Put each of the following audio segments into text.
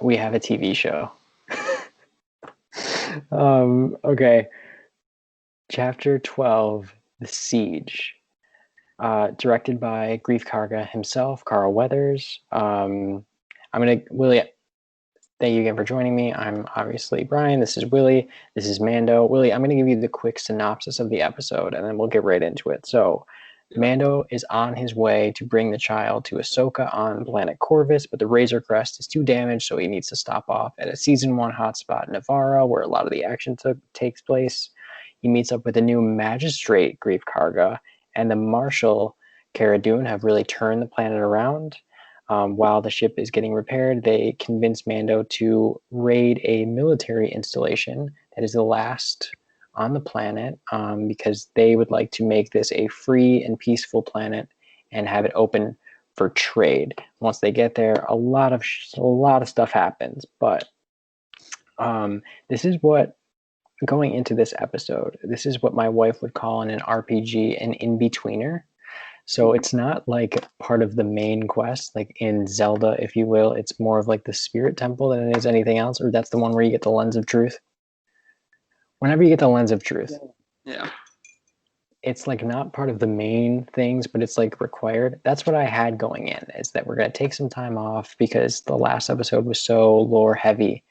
We have a TV show. Okay. Chapter 12, The Siege. Directed by Grief Karga himself, Carl Weathers. Willie, thank you again for joining me. I'm obviously Brian. This is Willie. This is M.A.N.D.O. Willie, I'm going to give you the quick synopsis of the episode, and then we'll get right into it. So, M.A.N.D.O is on his way to bring the child to Ahsoka on planet Corvus, but the Razor Crest is too damaged, so he needs to stop off at a Season 1 hotspot, Navarro, where a lot of the action takes place. He meets up with the new magistrate, Grief Karga, and the Marshal, Cara Dune, have really turned the planet around. While the ship is getting repaired, they convince M.A.N.D.O to raid a military installation that is the last on the planet, because they would like to make this a free and peaceful planet and have it open for trade. Once they get there, a lot of stuff happens. But this is what, going into this episode, this is what my wife would call in an RPG an in-betweener. So it's not like part of the main quest, like in Zelda, if you will. It's more of like the Spirit Temple than it is anything else, or that's the one where you get the Lens of Truth. Whenever you get the Lens of Truth, yeah, it's like not part of the main things, but it's like required. That's what I had going in, is that we're going to take some time off because the last episode was so lore heavy.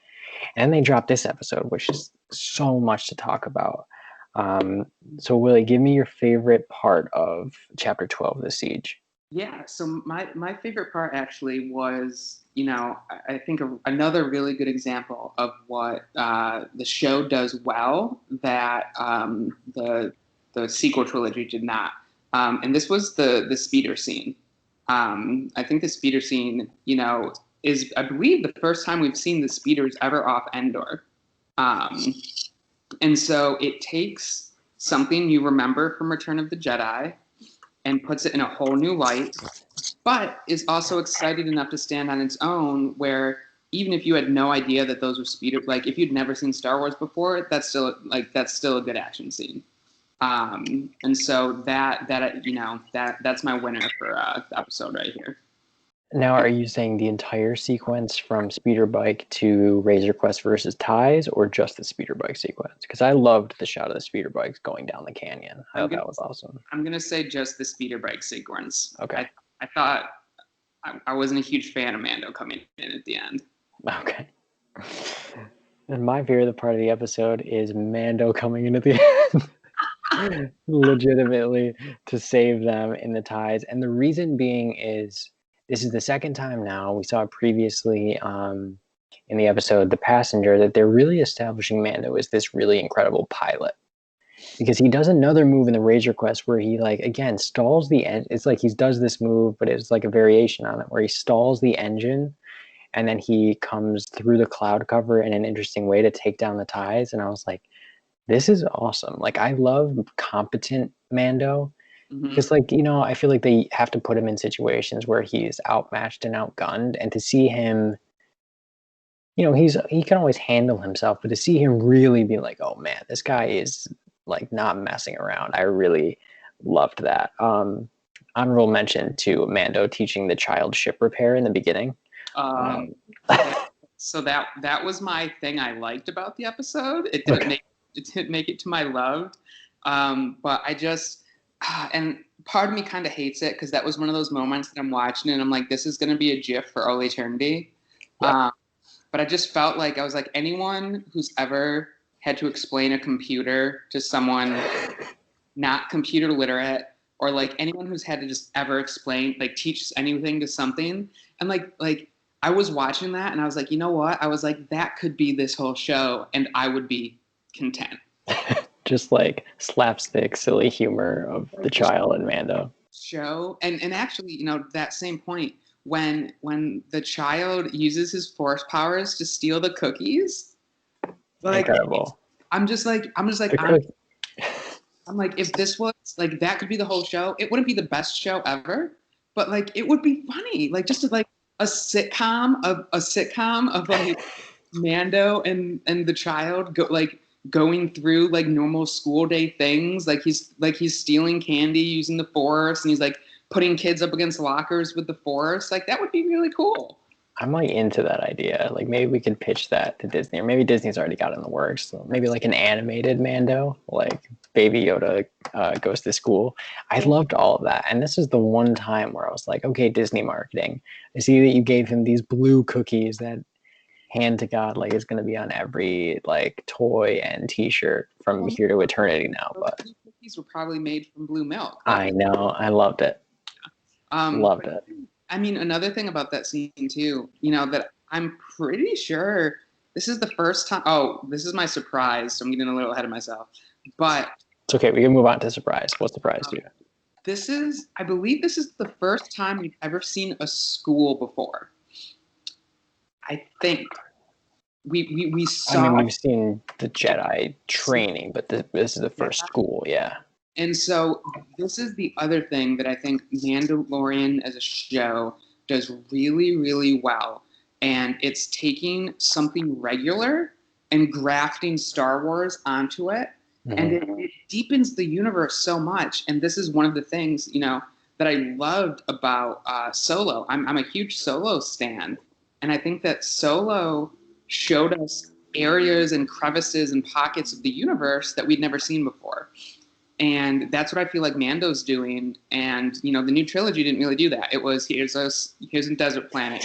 And they dropped this episode, which is so much to talk about. So Willie, give me your favorite part of chapter 12, The Siege. Yeah, so my favorite part actually was, I think another really good example of what the show does well that the sequel trilogy did not. And this was the speeder scene. I think the speeder scene, is, I believe, the first time we've seen the speeders ever off Endor. And so it takes something you remember from Return of the Jedi and puts it in a whole new light, but is also excited enough to stand on its own, where even if you had no idea that those were speeder, like if you'd never seen Star Wars before, that's still a good action scene. And so that's my winner for the episode right here. Now, are you saying the entire sequence from speeder bike to Razor Quest versus Ties, or just the speeder bike sequence? Because I loved the shot of the speeder bikes going down the canyon. I thought that was awesome. I'm gonna say just the speeder bike sequence. Okay. I thought I wasn't a huge fan of M.A.N.D.O coming in at the end. Okay. And my favorite part of the episode is M.A.N.D.O coming in at the end, legitimately, to save them in the Ties. And the reason being is, this is the second time now, we saw it previously in the episode The Passenger, that they're really establishing M.A.N.D.O as this really incredible pilot. Because he does another move in the Razor Quest where he, like, again, stalls the engine. It's like he does this move, but it's like a variation on it, where he stalls the engine and then he comes through the cloud cover in an interesting way to take down the Ties. And I was like, this is awesome. Like, I love competent M.A.N.D.O. Because, like, I feel like they have to put him in situations where he's outmatched and outgunned, and to see him, he can always handle himself, but to see him really be like, oh man, this guy is like not messing around. I really loved that. Honorable mention to M.A.N.D.O teaching the child ship repair in the beginning. So that was my thing I liked about the episode. It didn't make it to my loved, but I just. And part of me kind of hates it because that was one of those moments that I'm watching and I'm like, this is going to be a GIF for all eternity. Yep. But I just felt like I was like, anyone who's ever had to explain a computer to someone not computer literate, or like anyone who's had to just ever explain, like teach anything to something. And like I was watching that and I was like, you know what? I was like, that could be this whole show and I would be content. Just like slapstick, silly humor of the child and M.A.N.D.O. Show, and actually, that same point when the child uses his force powers to steal the cookies, like, incredible. I'm like, if this was like, that could be the whole show. It wouldn't be the best show ever, but like, it would be funny, like just like a sitcom of like M.A.N.D.O and the child going through like normal school day things, like he's stealing candy using the force, and he's like putting kids up against lockers with the force. Like, that would be really cool. I'm like into that idea. Like maybe we could pitch that to Disney, or maybe Disney's already got it in the works. So maybe like an animated Mando, like Baby Yoda goes to school. I loved all of that, and this is the one time where I was like, okay, Disney marketing. I see that you gave him these blue cookies that, hand to God, like is going to be on every like toy and T-shirt from here to eternity now. But those cookies were probably made from blue milk. I know, I loved it. Loved it. I mean, another thing about that scene too, that I'm pretty sure this is the first time. Oh, this is my surprise. So I'm getting a little ahead of myself. But it's okay. We can move on to surprise. What surprised you? I believe this is the first time we've ever seen a school before. I think we saw. I mean, we've seen the Jedi training, but this is the first school, yeah. And so this is the other thing that I think Mandalorian as a show does really, really well. And it's taking something regular and grafting Star Wars onto it. Mm-hmm. And it deepens the universe so much. And this is one of the things, that I loved about Solo. I'm a huge Solo stan. And I think that Solo showed us areas and crevices and pockets of the universe that we'd never seen before. And that's what I feel like Mando's doing. And, the new trilogy didn't really do that. It was, here's a desert planet.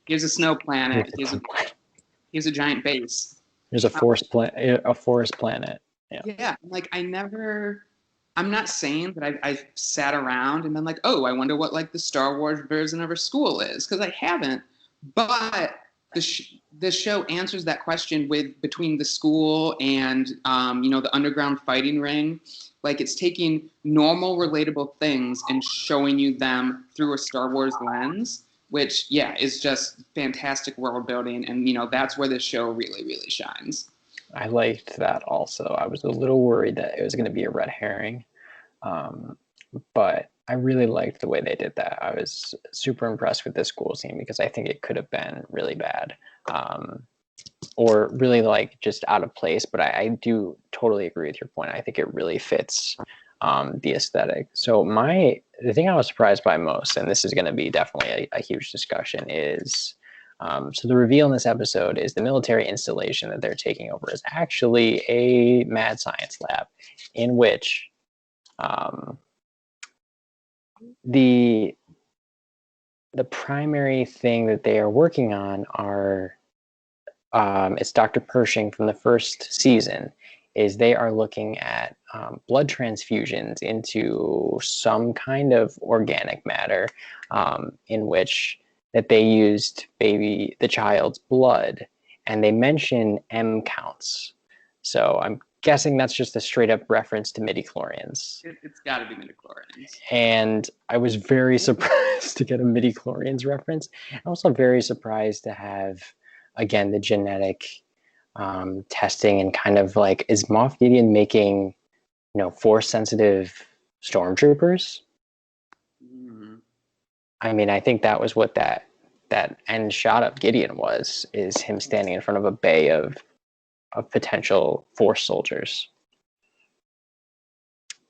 Here's a snow planet. Here's a giant base. Here's a forest planet. Yeah. Yeah. Like I'm not saying that I sat around and been like, oh, I wonder what like the Star Wars version of our school is. Because I haven't. But the show answers that question between the school and the underground fighting ring. Like it's taking normal, relatable things and showing you them through a Star Wars lens, which is just fantastic world building. And that's where this show really, really shines. I liked that also. I was a little worried that it was going to be a red herring, but I really liked the way they did that. I was super impressed with this school scene because I think it could have been really bad, or really like just out of place. But I do totally agree with your point. I think it really fits the aesthetic. So the thing I was surprised by most, and this is going to be definitely a huge discussion, is so the reveal in this episode is the military installation that they're taking over is actually a mad science lab in which the primary thing that they are working on are it's Dr. Pershing from the first season, is they are looking at blood transfusions into some kind of organic matter in which that they used the child's blood, and they mention M counts. So I'm guessing that's just a straight up reference to midichlorians. It's got to be midichlorians. And I was very surprised to get a midichlorians reference. I'm also very surprised to have, again, the genetic testing and kind of like, is Moff Gideon making, force sensitive stormtroopers? Mm-hmm. I mean, I think that was what that end shot of Gideon is him standing in front of a bay of potential force soldiers.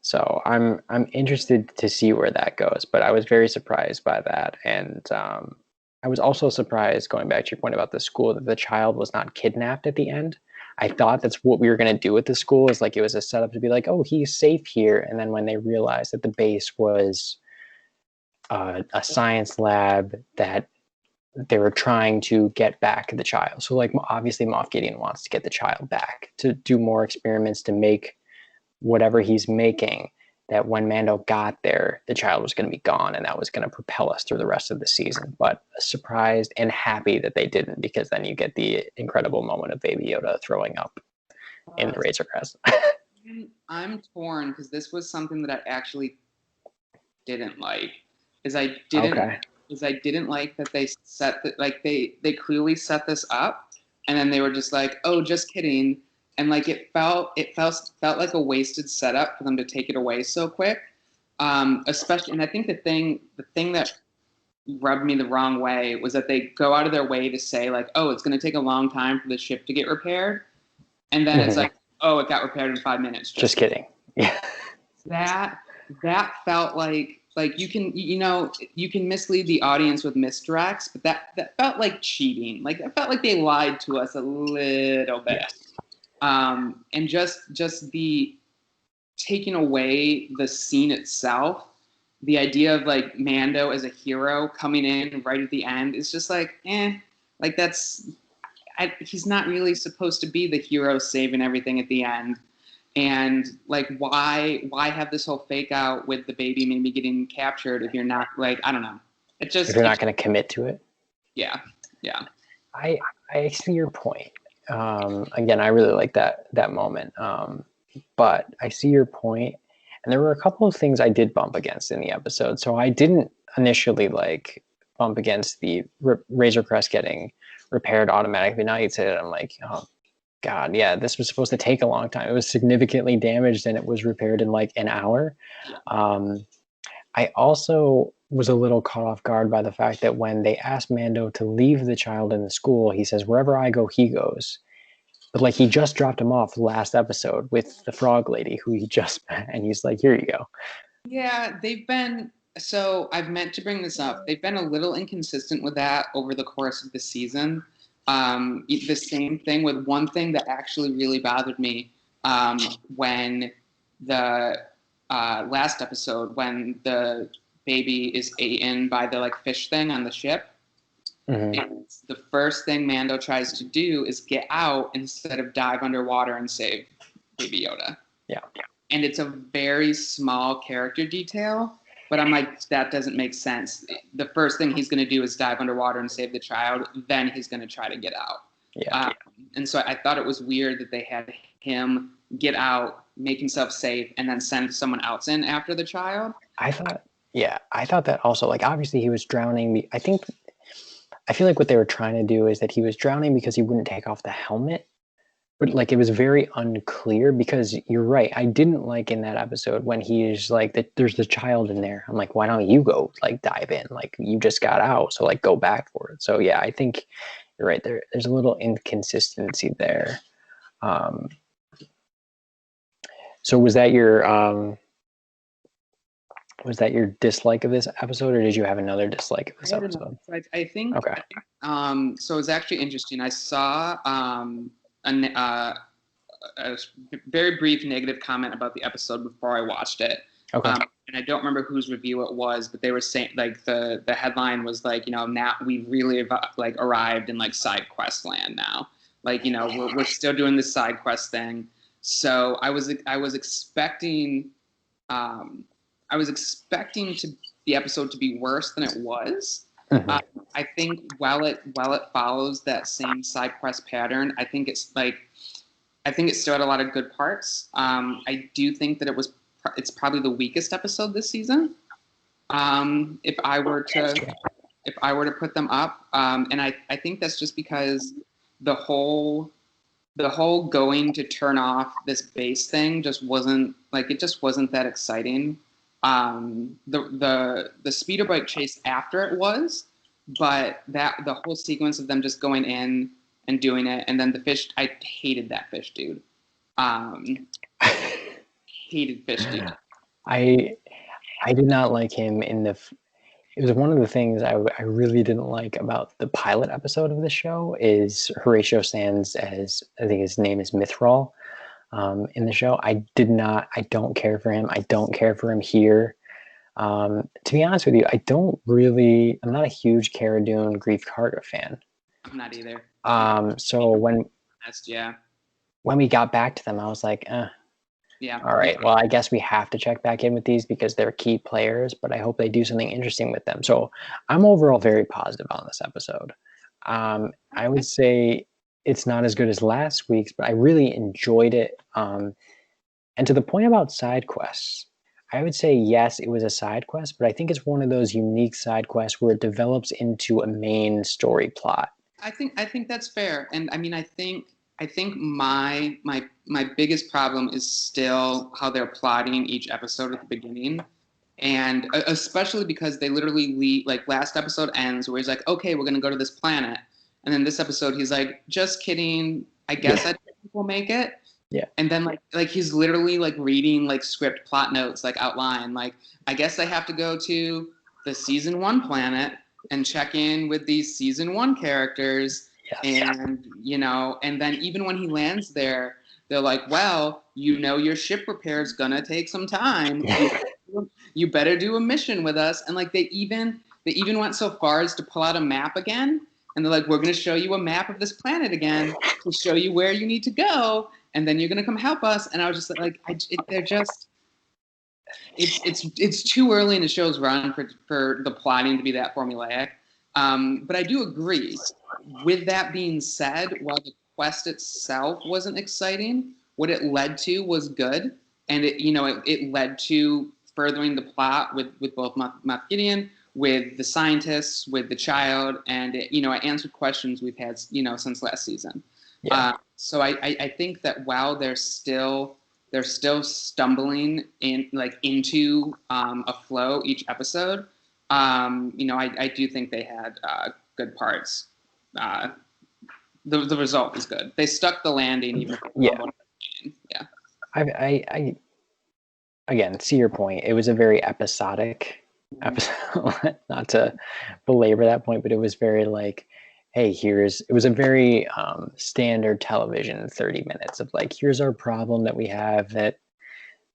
So I'm interested to see where that goes, but I was very surprised by that. And I was also surprised, going back to your point about the school, that the child was not kidnapped at the end. I thought that's what we were going to do with the school, is like it was a setup to be like, oh, he's safe here. And then when they realized that the base was a science lab that they were trying to get back the child. So like obviously Moff Gideon wants to get the child back to do more experiments to make whatever he's making, that when Mando got there, the child was going to be gone, and that was going to propel us through the rest of the season. But surprised and happy that they didn't, because then you get the incredible moment of Baby Yoda throwing up in the Razor Crest. I'm torn because this was something that I actually didn't like. I didn't like that they set that, like they clearly set this up, and then they were just like, oh, just kidding. And like it felt like a wasted setup for them to take it away so quick. Especially, and I think the thing that rubbed me the wrong way was that they go out of their way to say like, oh, it's going to take a long time for the ship to get repaired, and then it's like, oh, it got repaired in 5 minutes. Just kidding. Yeah. That felt like like you can mislead the audience with misdirects, but that felt like cheating. Like it felt like they lied to us a little bit. Yes. And just the taking away the scene itself, the idea of like Mando as a hero coming in right at the end is just like, like he's not really supposed to be the hero saving everything at the end. And like, why have this whole fake out with the baby maybe getting captured if you're not like, I don't know. If you're not going to commit to it. Yeah. I see your point. Again, I really like that moment. But I see your point, and there were a couple of things I did bump against in the episode. So I didn't initially like bump against the Razor Crest getting repaired automatically. Now you say it, I'm like, oh God, yeah, this was supposed to take a long time. It was significantly damaged, and it was repaired in like an hour. I also was a little caught off guard by the fact that when they asked Mando to leave the child in the school, he says, "Wherever I go, he goes." But like he just dropped him off last episode with the frog lady who he just met, and he's like, "Here you go." Yeah, so I've meant to bring this up. They've been a little inconsistent with that over the course of the season. The same thing with one thing that actually really bothered me when the last episode, when the baby is eaten by the like fish thing on the ship. And the first thing Mando tries to do is get out instead of dive underwater and save Baby Yoda. Yeah. And it's a very small character detail, but I'm like, that doesn't make sense. The first thing he's going to do is dive underwater and save the child. Then he's going to try to get out. Yeah. And so I thought it was weird that they had him get out, make himself safe, and then send someone else in after the child. I thought that also, like, obviously he was drowning. I feel like what they were trying to do is that he was drowning because he wouldn't take off the helmet. But like it was very unclear because you're right. I didn't like in that episode when he is like, there's the child in there. I'm like, why don't you go like dive in? Like you just got out, so like go back for it. So yeah, I think you're right. There's a little inconsistency there. So was that your dislike of this episode, or did you have another dislike of this episode? I think. Okay. So it's actually interesting. I saw a very brief negative comment about the episode before I watched it. Okay. And I don't remember whose review it was, but they were saying like the headline was like, now we really have like arrived in like side quest land now. Like, we're still doing this side quest thing. So I was expecting the episode to be worse than it was. Mm-hmm. I think while it follows that same side quest pattern, I think it still had a lot of good parts. I do think that it's probably the weakest episode this season. If I were to put them up, and I think that's just because the whole going to turn off this base thing just wasn't that exciting. The speeder bike chase after it was, but the whole sequence of them just going in and doing it, and then the fish, I hated that fish dude. Hated fish dude. I did not like him it was one of the things I really didn't like about the pilot episode of the show is Horatio Sands, as I think his name is Mithral. In the show, I don't care for him. I don't care for him here. To be honest with you, I'm not a huge Cara Dune Grief Karga fan. I'm not either. So when we got back to them, I was like, yeah. All right. Well, I guess we have to check back in with these because they're key players, but I hope they do something interesting with them. So I'm overall very positive on this episode. I would say it's not as good as last week's, but I really enjoyed it. And to the point about side quests, I would say, yes, it was a side quest, but I think it's one of those unique side quests where it develops into a main story plot. I think that's fair. And I mean, I think my biggest problem is still how they're plotting each episode at the beginning. And especially because they literally leave, like last episode ends where he's like, okay, we're going to go to this planet. And then this episode, he's like, just kidding. I guess I think we'll make it. Yeah. And then like he's literally like reading like script plot notes like outline. Like, I guess I have to go to the season 1 planet and check in with these season 1 characters. Yes. And and then even when he lands there, they're like, well, your ship repair is gonna take some time. You better do a mission with us. And like they even went so far as to pull out a map again. And they're like, we're going to show you a map of this planet again to show you where you need to go. And then you're going to come help us. And I was just like, they're just, it's too early in the show's run for the plotting to be that formulaic. But I do agree. With that being said, while the quest itself wasn't exciting, what it led to was good. And it led to furthering the plot with both Moff Gideon, with the scientists, with the child, and it answered questions we've had since last season. Yeah. So I think that while they're still stumbling into a flow each episode, I do think they had good parts. The result was good. They stuck the landing even. Yeah. Yeah. I again, see your point. It was a very episodic episode. Not to belabor that point, but it was very like, hey, it was a very standard television 30 minutes of like, here's our problem that we have, that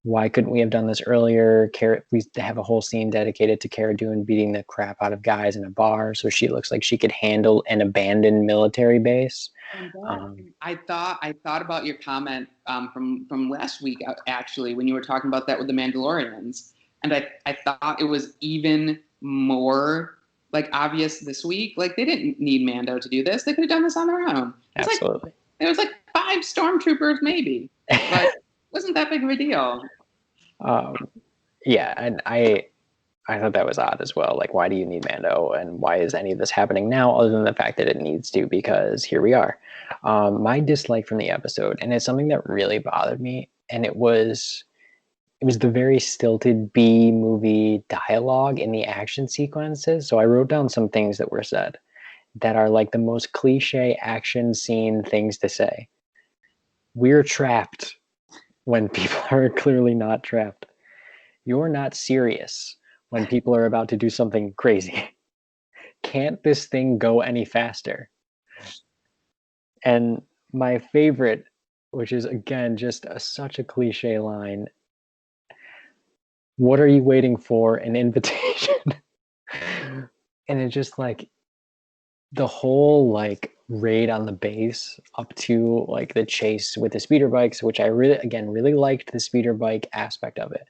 why couldn't we have done this earlier? We have a whole scene dedicated to Cara Dune beating the crap out of guys in a bar, so she looks like she could handle an abandoned military base. I thought about your comment from last week, actually, when you were talking about that with the Mandalorians, and I thought it was even more like obvious this week. Like, they didn't need Mando to do this; they could have done this on their own. Absolutely, there was like 5 stormtroopers, maybe. Like, wasn't that big of a deal. Yeah, and I thought that was odd as well. Like, why do you need Mando, and why is any of this happening now, other than the fact that it needs to, because here we are. My dislike from the episode, and it's something that really bothered me, and it was the very stilted B movie dialogue in the action sequences. So I wrote down some things that were said that are like the most cliche action scene things to say. We're trapped when people are clearly not trapped. You're not serious when people are about to do something crazy. Can't this thing go any faster? And my favorite, which is again just such a cliche line, what are you waiting for? An invitation? And it's just like the whole like raid on the base up to like the chase with the speeder bikes, which I really liked the speeder bike aspect of it.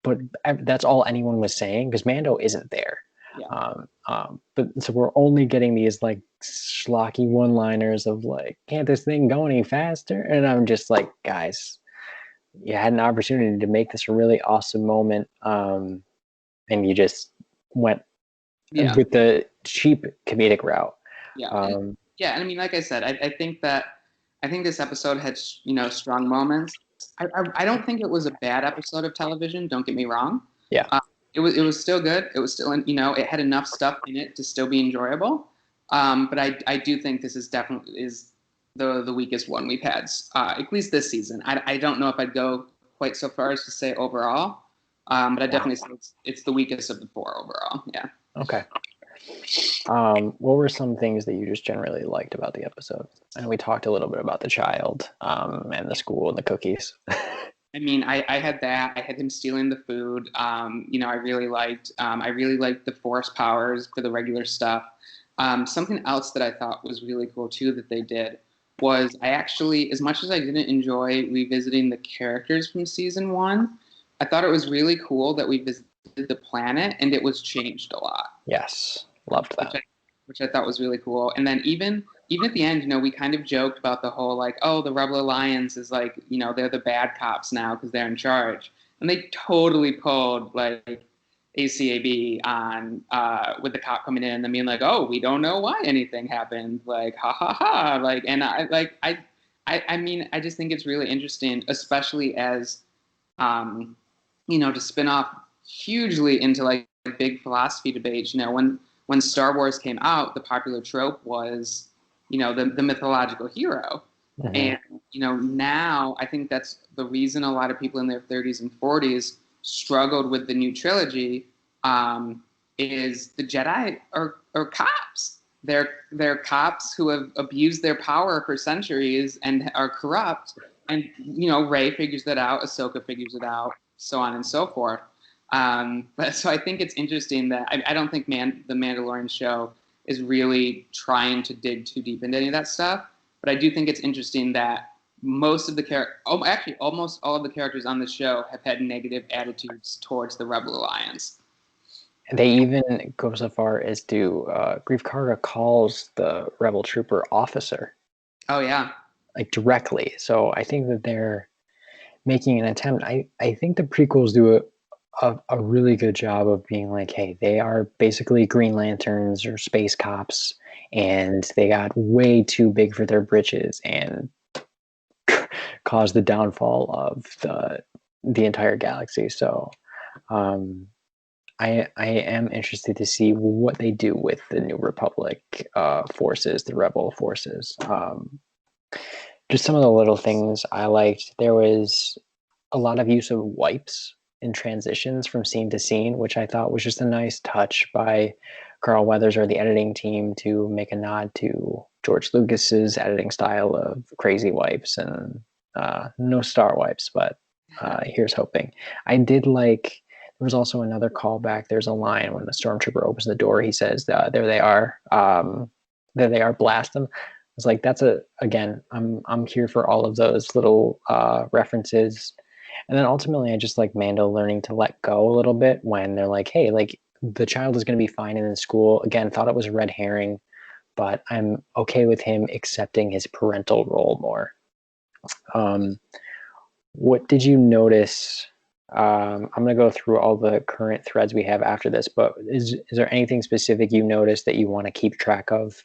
But that's all anyone was saying, because Mando isn't there. Yeah. But so we're only getting these like schlocky one-liners of like, can't this thing go any faster? And I'm just like, guys, you had an opportunity to make this a really awesome moment, and you just went with the cheap comedic route. Yeah. And I mean, like I said, I think this episode had strong moments. I don't think it was a bad episode of television. Don't get me wrong. Yeah. It was still good. It was still, it had enough stuff in it to still be enjoyable. But I do think this is definitely the weakest one we've had, at least this season. I don't know if I'd go quite so far as to say overall, but I definitely say it's the weakest of the 4 overall. Yeah. Okay. What were some things that you just generally liked about the episode? And we talked a little bit about the child, and the school and the cookies. I mean, I had that. I had him stealing the food. I really liked the force powers for the regular stuff. Something else that I thought was really cool too that they did was, I actually, as much as I didn't enjoy revisiting the characters from season 1, I thought it was really cool that we visited the planet and it was changed a lot. Yes, loved that. Which I thought was really cool. And then even at the end, we kind of joked about the whole like, oh, the Rebel Alliance is like, they're the bad cops now because they're in charge. And they totally pulled like ACAB on with the cop coming in and then being like, oh, we don't know why anything happened. Like, ha ha ha. Like, and I mean, I just think it's really interesting, especially as, to spin off hugely into like big philosophy debates. When Star Wars came out, the popular trope was, the mythological hero. Mhm. And, now I think that's the reason a lot of people in their 30s and 40s struggled with the new trilogy, is the Jedi are cops. They're cops who have abused their power for centuries and are corrupt. And, Rey figures that out, Ahsoka figures it out, so on and so forth. But so I think it's interesting that I don't think the Mandalorian show is really trying to dig too deep into any of that stuff. But I do think it's interesting that most of the actually almost all of the characters on the show have had negative attitudes towards the Rebel Alliance. They even go so far as to Grief Karga calls the rebel trooper officer, Oh yeah, like directly. So I think that they're making an attempt. I think the prequels do a really good job of being like, hey, they are basically Green Lanterns or space cops, and they got way too big for their britches and caused the downfall of the entire galaxy. So I am interested to see what they do with the New Republic forces, the Rebel forces. Just some of the little things I liked. There was a lot of use of wipes in transitions from scene to scene, which I thought was just a nice touch by Carl Weathers or the editing team to make a nod to George Lucas's editing style of crazy wipes and no star wipes, but here's hoping. I did like. There was also another callback. There's a line when the stormtrooper opens the door. He says, "There they are. There they are. Blast them." It's like again. I'm here for all of those little references. And then ultimately, I just like Mando learning to let go a little bit when they're like, hey, like the child is going to be fine in the school. Again, thought it was a red herring, but I'm okay with him accepting his parental role more. What did you notice? I'm going to go through all the current threads we have after this, but is there anything specific you noticed that you want to keep track of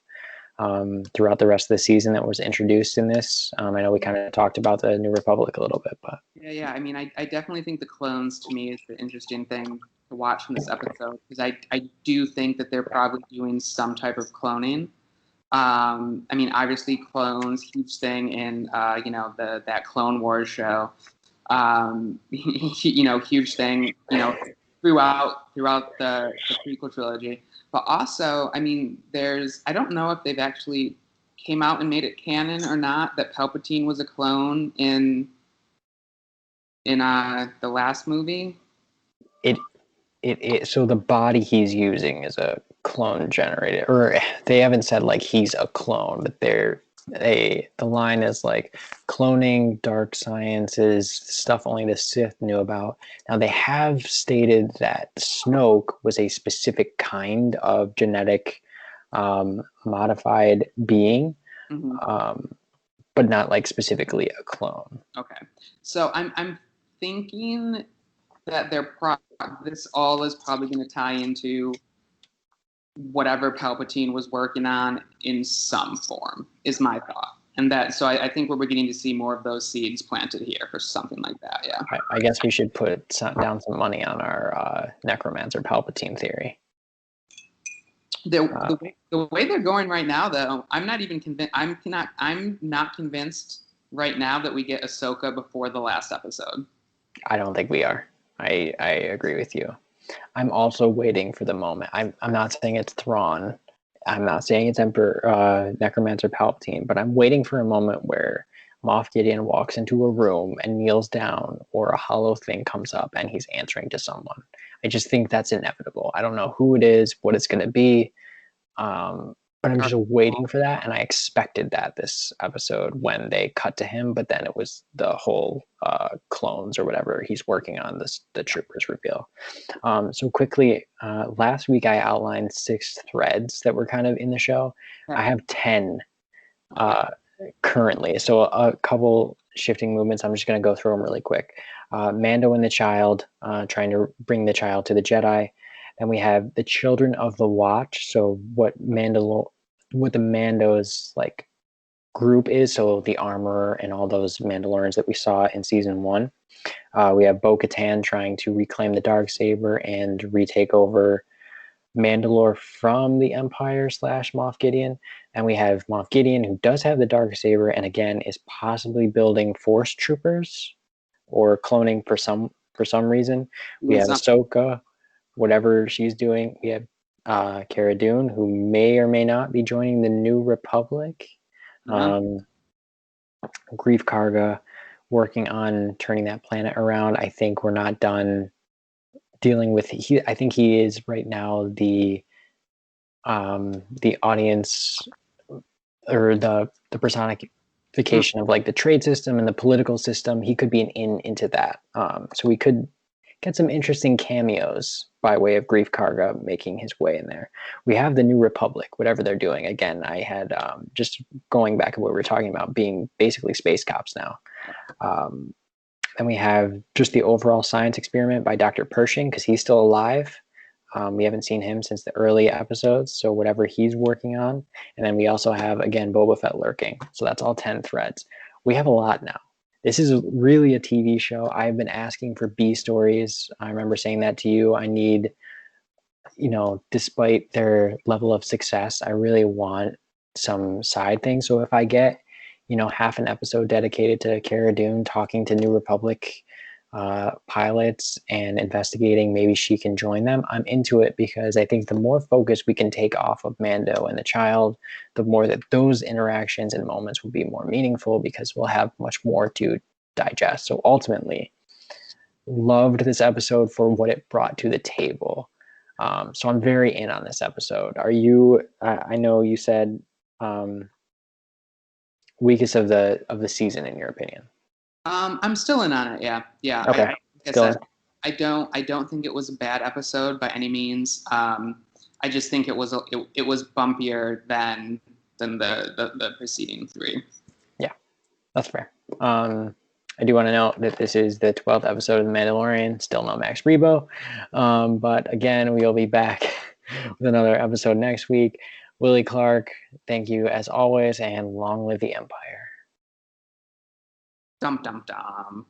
throughout the rest of the season that was introduced in this? I know we kind of talked about the New Republic a little bit, but yeah. I mean, I definitely think the clones to me is the interesting thing to watch from this episode, because I do think that they're probably doing some type of cloning. I mean, obviously, clones, huge thing in that Clone Wars show. Huge thing, throughout the prequel trilogy. But also, I mean, I don't know if they've actually came out and made it canon or not that Palpatine was a clone in the last movie. So the body he's using is a clone generated, or they haven't said like he's a clone, but the line is like cloning dark sciences stuff only the Sith knew about. Now they have stated that Snoke was a specific kind of genetic modified being, Mm-hmm. but not like specifically a clone. Okay, so I'm thinking that this all is probably going to tie into whatever Palpatine was working on in some form, is my thought. And so I think we're beginning to see more of those seeds planted here for something like that. Yeah. I guess we should put down some money on our Necromancer Palpatine theory. The way they're going right now, though, I'm not even convinced. I'm not convinced right now that we get Ahsoka before the last episode. I don't think we are. I agree with you. I'm also waiting for the moment. I'm not saying it's Thrawn. I'm not saying it's Emperor Necromancer Palpatine, but I'm waiting for a moment where Moff Gideon walks into a room and kneels down, or a hollow thing comes up and he's answering to someone. I just think that's inevitable. I don't know who it is, what it's going to be, but I'm just waiting for that, and I expected that this episode when they cut to him, but then it was the whole clones or whatever he's working on, the troopers reveal. So quickly, last week I outlined 6 threads that were kind of in the show. I have 10 currently. So a couple shifting movements. I'm just going to go through them really quick. Mando and the child, trying to bring the child to the Jedi. Then we have the Children of the Watch. So what the Mando's like group is. So the armor and all those Mandalorians that we saw in season 1. We have Bo-Katan trying to reclaim the Darksaber and retake over Mandalore from the Empire / Moff Gideon, and we have Moff Gideon, who does have the Darksaber, and again is possibly building Force Troopers or cloning for some reason. We have Ahsoka, whatever she's doing. We have Cara Dune, who may or may not be joining the New Republic. Greef Karga working on turning that planet around. I think we're not done dealing with I think he is right now the audience, or the personification of like the trade system and the political system. He could be an into that. So we could get some interesting cameos by way of Greef Karga making his way in there. We have the New Republic, whatever they're doing. Again, I had just going back to what we were talking about, being basically space cops now. Then we have just the overall science experiment by Dr. Pershing, because he's still alive. We haven't seen him since the early episodes, so whatever he's working on. And then we also have, again, Boba Fett lurking. So that's all 10 threads. We have a lot now. This is really a TV show. I've been asking for B stories. I remember saying that to you. I need, despite their level of success, I really want some side things. So if I get, half an episode dedicated to Cara Dune talking to New Republic pilots and investigating, maybe she can join them, I'm into it, because I think the more focus we can take off of M.A.N.D.O and the child, the more that those interactions and moments will be more meaningful, because we'll have much more to digest. So ultimately, loved this episode for what it brought to the table. So I'm very in on this episode. Are you? I know you said weakest of the season, in your opinion. I'm still in on it. Yeah. Okay. I don't think it was a bad episode by any means. I just think it was bumpier than the preceding 3. Yeah, that's fair. I do want to note that this is the 12th episode of The Mandalorian. Still no Max Rebo. But again, we'll be back with another episode next week. Willie Clark, thank you as always, and long live the Empire. Dum dum dum.